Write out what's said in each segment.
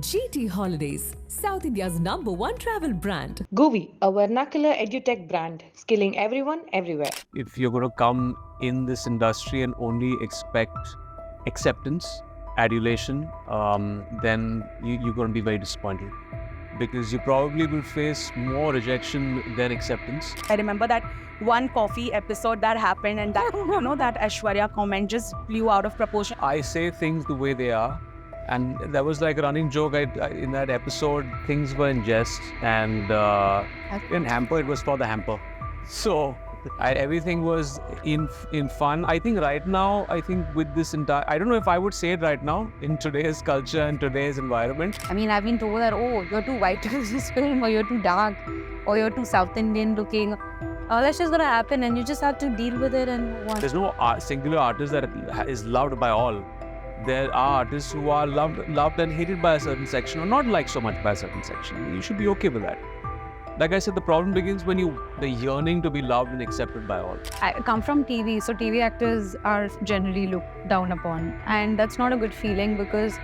GT Holidays, South India's #1 travel brand. Govi, a vernacular edutech brand, skilling everyone everywhere. If you're going to come in this industry and only expect acceptance, adulation, then you're going to be very disappointed, because you probably will face more rejection than acceptance. I remember that one coffee episode that happened, and that that Aishwarya comment just blew out of proportion. I say things the way they are, and that was like a running joke. In that episode, things were in jest, and in hamper, it was for the hamper. So everything was in fun. I think right now, with this entire, I don't know if I would say it right now in today's culture and today's environment. I mean, I've been told that, oh, you're too white to do this film, or you're too dark, or you're too South Indian looking. That's just gonna happen, and you just have to deal with it and move on. There's no singular artist that is loved by all. There are artists who are loved and hated by a certain section, or not liked so much by a certain section. You should be okay with that. Like I said, the problem begins when the yearning to be loved and accepted by all. I come from TV, so TV actors are generally looked down upon, and that's not a good feeling because,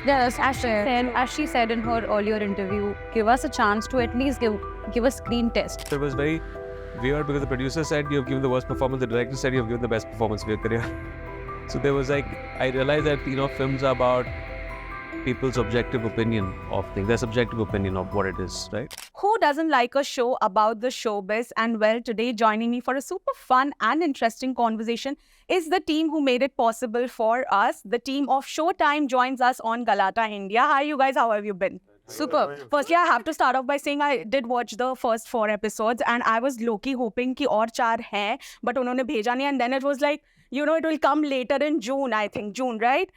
as she said in her earlier interview, give us a chance to at least give a screen test. It was very weird because the producer said you've given the worst performance, the director said you've given the best performance of your career. So there was I realized that films are about people's objective opinion of things, their subjective opinion of what it is, right? Who doesn't like a show about the showbiz? And well, today joining me for a super fun and interesting conversation is the team who made it possible for us. The team of Showtime joins us on Galatta India. Hi, you guys. How have you been? Super. Firstly, I have to start off by saying I did watch the first 4 episodes, and I was low-key hoping कि और 4 हैं, but उन्होंने भेजा नहीं, and then it was like, it will come later in June, I think. June, right?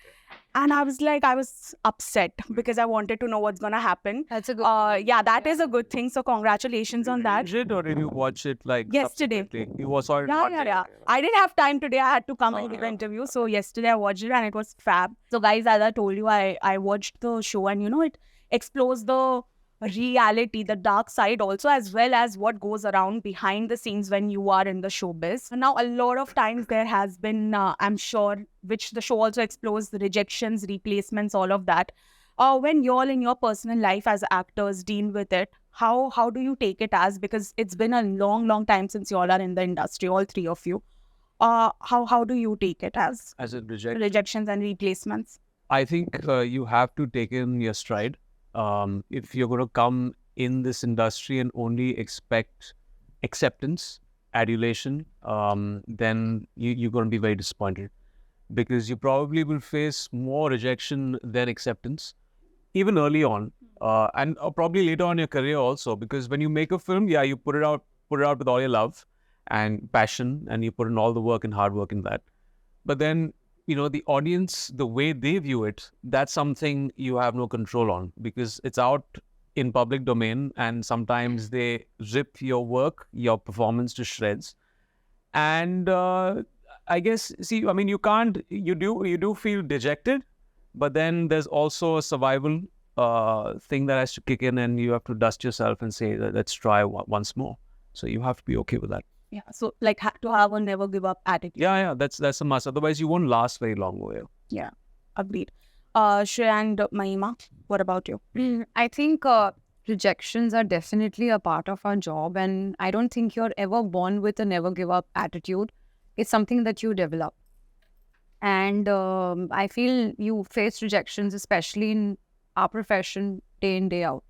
And I was upset because I wanted to know what's going to happen. That's a good yeah, that is a good thing. So congratulations on that. Did you watch it, or did you watch it yesterday? You saw it? Yeah. I didn't have time today. I had to come and give an interview. So yesterday I watched it and it was fab. So guys, as I told you, I watched the show, and it explores the reality, the dark side also, as well as what goes around behind the scenes when you are in the showbiz. Now, a lot of times there has been, I'm sure, which the show also explores, the rejections, replacements, all of that. When you all in your personal life as actors deal with it, how do you take it as? Because it's been a long time since you all are in the industry, all 3 of you. How do you take it as? As a rejection? Rejections and replacements. I think you have to take in your stride. If you're going to come in this industry and only expect acceptance, adulation, then you're going to be very disappointed, because you probably will face more rejection than acceptance, even early on, and probably later on in your career also. Because when you make a film, you put it out with all your love and passion, and you put in all the work and hard work in that. But then the audience, the way they view it, that's something you have no control on, because it's out in public domain, and sometimes they rip your work, your performance to shreds. And I guess, you do feel dejected, but then there's also a survival thing that has to kick in, and you have to dust yourself and say, let's try once more. So you have to be okay with that. Yeah, so to have a never give up attitude. Yeah, that's a must. Otherwise, you won't last very long over here. Yeah, agreed. Shriya and Mahima, what about you? I think rejections are definitely a part of our job, and I don't think you're ever born with a never give up attitude. It's something that you develop. And I feel you face rejections, especially in our profession, day in, day out.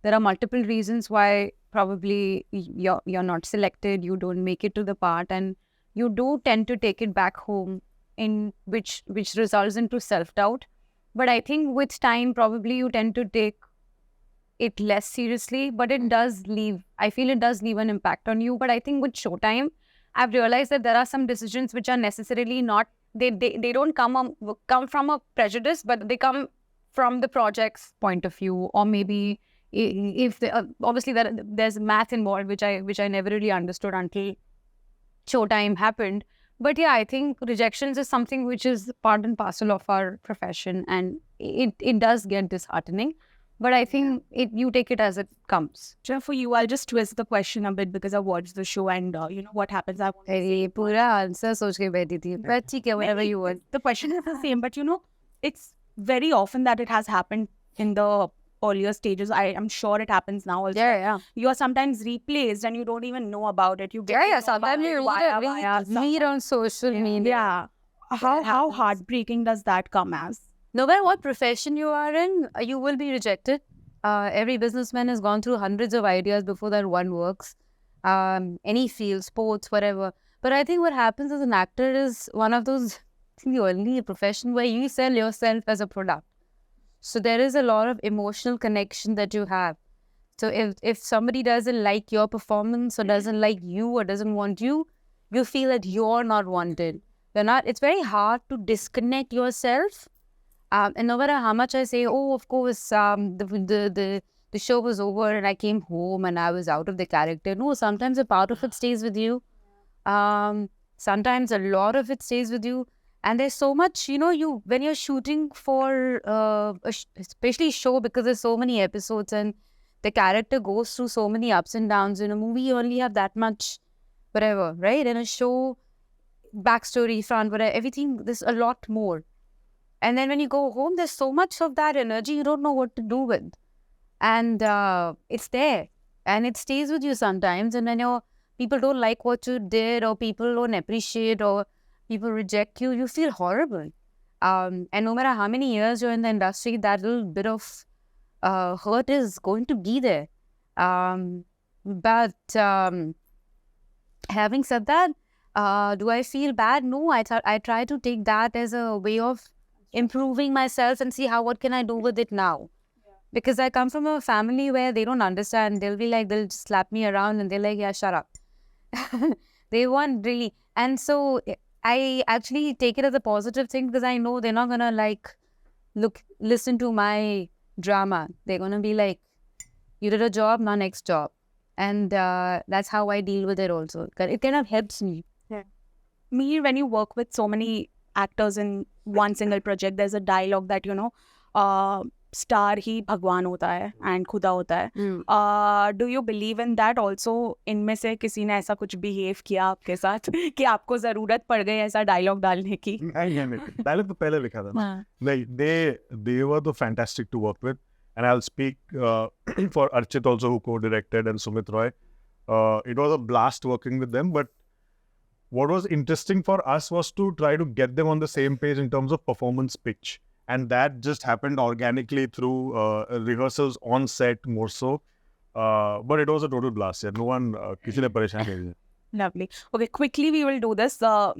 There are multiple reasons why probably you're not selected, you don't make it to the part, and you do tend to take it back home, in which results into self-doubt. But I think with time, probably you tend to take it less seriously, but it does leave an impact on you. But I think with Showtime, I've realized that there are some decisions which are necessarily not, they don't come from a prejudice, but they come from the project's point of view, or maybe if obviously there's math involved, which I never really understood until Showtime happened. But yeah, I think rejections is something which is part and parcel of our profession, and it does get disheartening. But I think you take it as it comes. For you, I'll just twist the question a bit because I watched the show, and what happens. I want to say पूरा answer सोच के बैठी थी, but ठीक है, whatever you want. The question is the same, but it's very often that it has happened in the earlier stages. I am sure it happens now also. Yeah. You are sometimes replaced and you don't even know about it. You get to know Sometimes about you it via read on social media. Yeah. How heartbreaking does that come as? No matter what profession you are in, you will be rejected. Every businessman has gone through hundreds of ideas before that one works. Any field, sports, whatever. But I think what happens as an actor is one of those, I think the only profession where you sell yourself as a product. So there is a lot of emotional connection that you have. So if somebody doesn't like your performance or doesn't like you or doesn't want you, you feel that you're not wanted. You're not. It's very hard to disconnect yourself. And no matter how much I say, oh, of course, the show was over and I came home and I was out of the character. No, sometimes a part of it stays with you. Sometimes a lot of it stays with you. And there's so much, when you're shooting for especially show, because there's so many episodes and the character goes through so many ups and downs. In a movie, you only have that much, whatever, right? In a show, backstory, front, whatever, everything, there's a lot more. And then when you go home, there's so much of that energy you don't know what to do with. And it's there. And it stays with you sometimes. And when people don't like what you did, or people don't appreciate, or people reject you, you feel horrible. And no matter how many years you're in the industry, that little bit of hurt is going to be there. But having said that, do I feel bad? No, I try to take that as a way of improving myself and see what can I do with it now. Because I come from a family where they don't understand. They'll be like, they'll just slap me around and they're like, yeah, shut up. They want really. And so I actually take it as a positive thing, because I know they're not going to listen to my drama. They're going to be like, you did a job, now next job. And that's how I deal with it also. It kind of helps me. Yeah. Mihir, when you work with so many actors in one single project, there's a dialogue that, star ही भगवान होता है and खुदा होता है. Do you believe in that also? इनमें से किसी ने ऐसा कुछ behave किया आपके साथ कि आपको जरूरत पड़ गई ऐसा dialogue डालने की? नहीं, dialogue तो पहले लिखा था ना. नहीं, they were the fantastic to work with, and I'll speak for Archit also, who co-directed, and Sumit Roy. It was a blast working with them, but what was interesting for us was to try to get them on the same page in terms of performance pitch. And that just happened organically through rehearsals on set more so. But it was a total blast. Yeah. No one, kisi ne pareshan nahi kiya. Lovely. Okay, quickly we will do this. There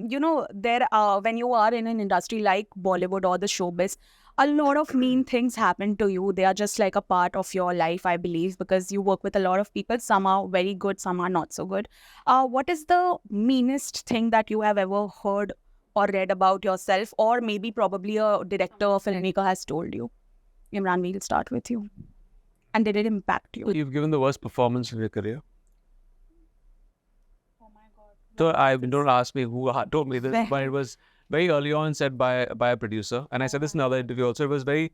when you are in an industry like Bollywood or the showbiz, a lot of mean things happen to you. They are just like a part of your life, I believe, because you work with a lot of people. Some are very good, some are not so good. What is the meanest thing that you have ever heard or read about yourself, or maybe probably a director or filmmaker has told you? Emraan, we'll start with you. And did it impact you? You've given the worst performance in your career. Oh my God. So don't ask me who told me this, but it was very early on said by a producer. And I said this in another interview also. It was very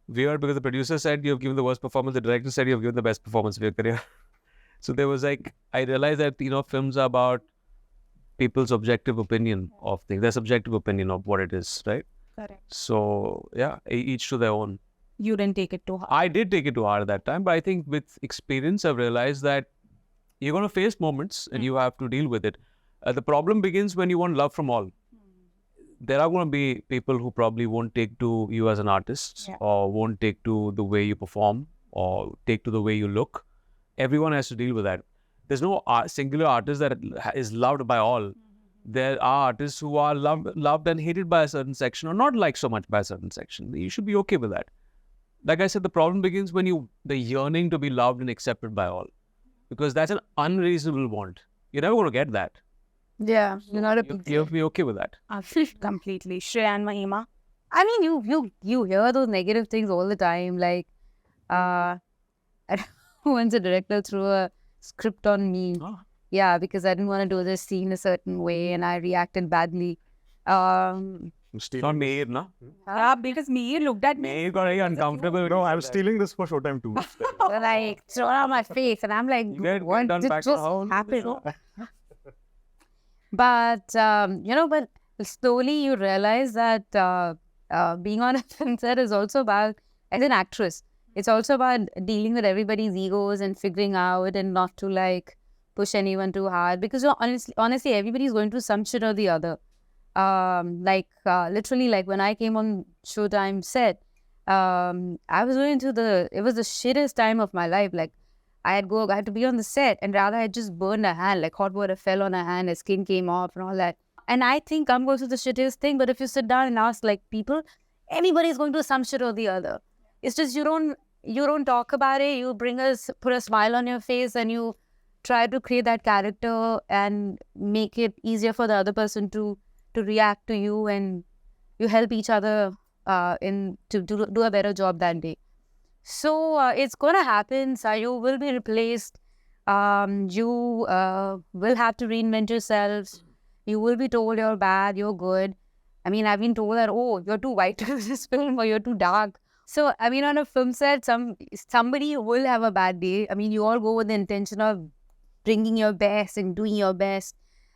weird because the producer said you've given the worst performance. The director said you've given the best performance of your career. So there was I realized that, films are about people's objective opinion of things, their subjective opinion of what it is, right? Correct. So, yeah, each to their own. You didn't take it too hard. I did take it too hard at that time, but I think with experience, I've realized that you're going to face moments and you have to deal with it. The problem begins when you want love from all. There are going to be people who probably won't take to you as an artist, or won't take to the way you perform, or take to the way you look. Everyone has to deal with that. There's no singular artist that is loved by all. There are artists who are loved and hated by a certain section, or not liked so much by a certain section. You should be okay with that. Like I said, the problem begins when the yearning to be loved and accepted by all. Because that's an unreasonable want. You're never going to get that. Yeah, you're not you have to be okay with that. Completely. Shriya and Mahima? I mean, you hear those negative things all the time. Like, once a director threw a script on me. Oh. Yeah, because I didn't want to do this scene a certain way and I reacted badly. It's not Mihir, no? Because Mihir looked at me. Mihir got very uncomfortable. No, I'm stealing this for Showtime too. Like, thrown on my face and I'm like, what did just happen? But, but slowly you realize that being on a film set is also about, as an actress, it's also about dealing with everybody's egos and figuring out and not to like push anyone too hard, because honestly, everybody's going through some shit or the other. Literally, like when I came on Showtime set, I was going through it was the shittest time of my life. Like I had to be on the set, and rather I just burned a hand, like hot water fell on a hand, his skin came off and all that. And I think I'm going through the shittiest thing, but if you sit down and ask like people, everybody's going through some shit or the other. It's just you don't talk about it. You put a smile on your face, and you try to create that character and make it easier for the other person to react to you, and you help each other to do a better job that day. So it's gonna happen. So you will be replaced. You will have to reinvent yourselves. You will be told you're bad, you're good. I mean, I've been told that, oh, you're too white for this film, or you're too dark. So, I mean, on a film set, somebody will have a bad day. I mean, you all go with the intention of bringing your best and doing your best.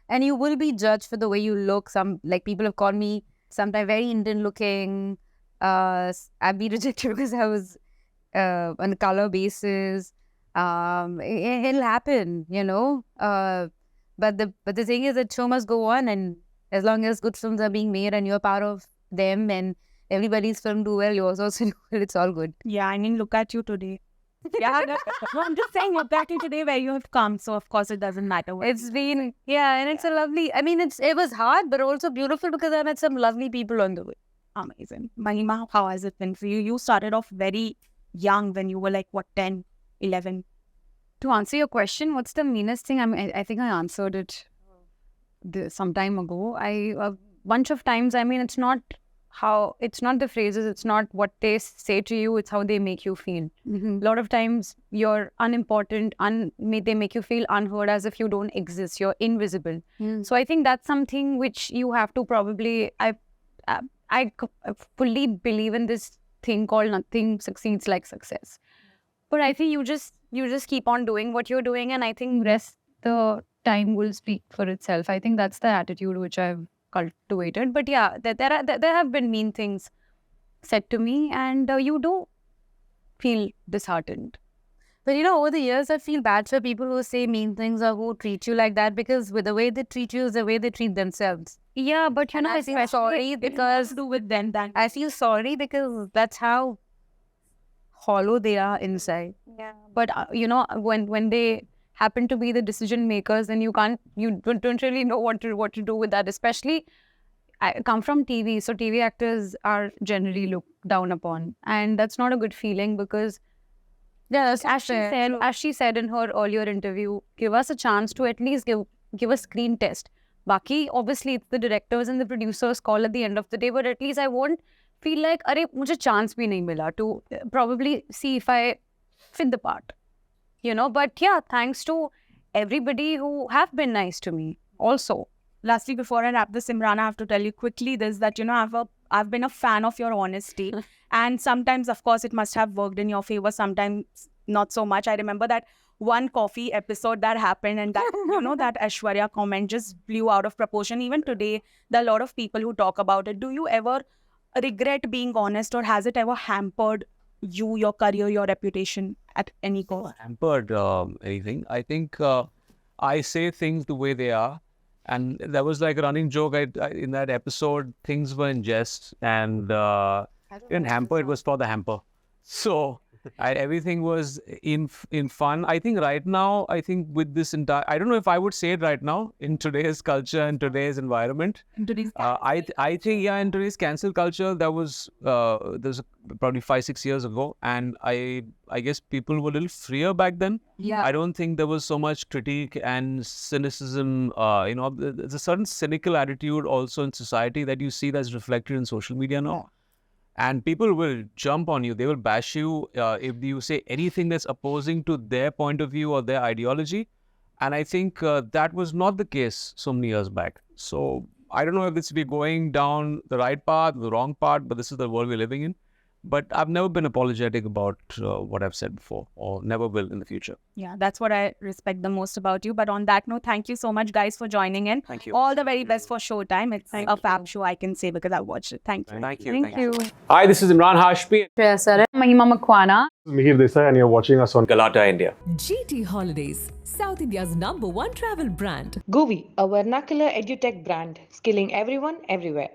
And you will be judged for the way you look. Like, people have called me sometimes very Indian looking. I've been rejected because I was on a color basis. It'll happen, you know. But the thing is that show must go on, and as long as good films are being made and you're part of them and everybody's film do well, yours also do well, it's all good. Yeah, I mean, look at you today. Yeah, no, I'm just saying, look at you today where you have come. So, of course, it doesn't matter. It's been, and it's a lovely, I mean, it was hard, but also beautiful because I met some lovely people on the way. Amazing. Mahima, how has it been for you? You started off very young when you were like, what, 10, 11? To answer your question, what's the meanest thing? I think I answered it some time ago. A bunch of times, I mean, it's not the phrases, it's not what they say to you, it's how they make you feel. A lot of times you're unimportant, they make you feel unheard, as if you don't exist, you're invisible. So I think that's something which you have to probably, I fully believe in this thing called nothing succeeds like success. But I think you just keep on doing what you're doing, and I think rest the time will speak for itself. I think that's the attitude which I've cultivated. But yeah, there have been mean things said to me, and you do feel disheartened. But you know, over the years, I feel bad for people who say mean things or who treat you like that, because with the way they treat you is the way they treat themselves. Yeah, but you know, I feel sorry because do with them that I feel sorry because that's how hollow they are inside. Yeah. But you know, when they happen to be the decision makers, and you don't really know what to do with that. Especially, I come from TV, so TV actors are generally looked down upon, and that's not a good feeling because, yeah, as she said in her earlier interview, give us a chance to at least give a screen test. Baki, obviously, it's the directors and the producers' call at the end of the day, but at least I won't feel like, arey, mujhe chance bhi nahi mila to probably see if I fit the part. You know, but yeah, thanks to everybody who have been nice to me also. Lastly, before I wrap this, Emraan, I have to tell you quickly this, that, you know, I've been a fan of your honesty. And sometimes, of course, it must have worked in your favor. Sometimes not so much. I remember that one coffee episode that happened, and that, you know, that Aishwarya comment just blew out of proportion. Even today, there are a lot of people who talk about it. Do you ever regret being honest, or has it ever hampered you, your career, your reputation at any cost? Hampered anything. I think I say things the way they are. And that was like a running joke. In that episode, things were in jest, and in hamper, it was for the hamper. So everything was in fun. I think right now, with this entire, I don't know if I would say it right now in today's culture and today's environment. In today's I think, yeah, in today's cancel culture, there's probably 5-6 years ago, and I guess people were a little freer back then. Yeah. I don't think there was so much critique and cynicism. You know, there's a certain cynical attitude also in society that you see that's reflected in social media now. And people will jump on you. They will bash you if you say anything that's opposing to their point of view or their ideology. And I think that was not the case so many years back. So I don't know if we're going down the right path, the wrong path, but this is the world we're living in. But I've never been apologetic about what I've said before, or never will in the future. Yeah, that's what I respect the most about you. But on that note, thank you so much, guys, for joining in. Thank you. All the very best for Showtime. It's a fab show, I can say, because I watched it. Thank you. Thank you. Thank you. Hi, this is Emraan Hashmi. Shriya Saran-Mahima Makwana. Mihir Desai, and you're watching us on Galatta India. GT Holidays, South India's #1 travel brand. Govi, a vernacular edutech brand, skilling everyone everywhere.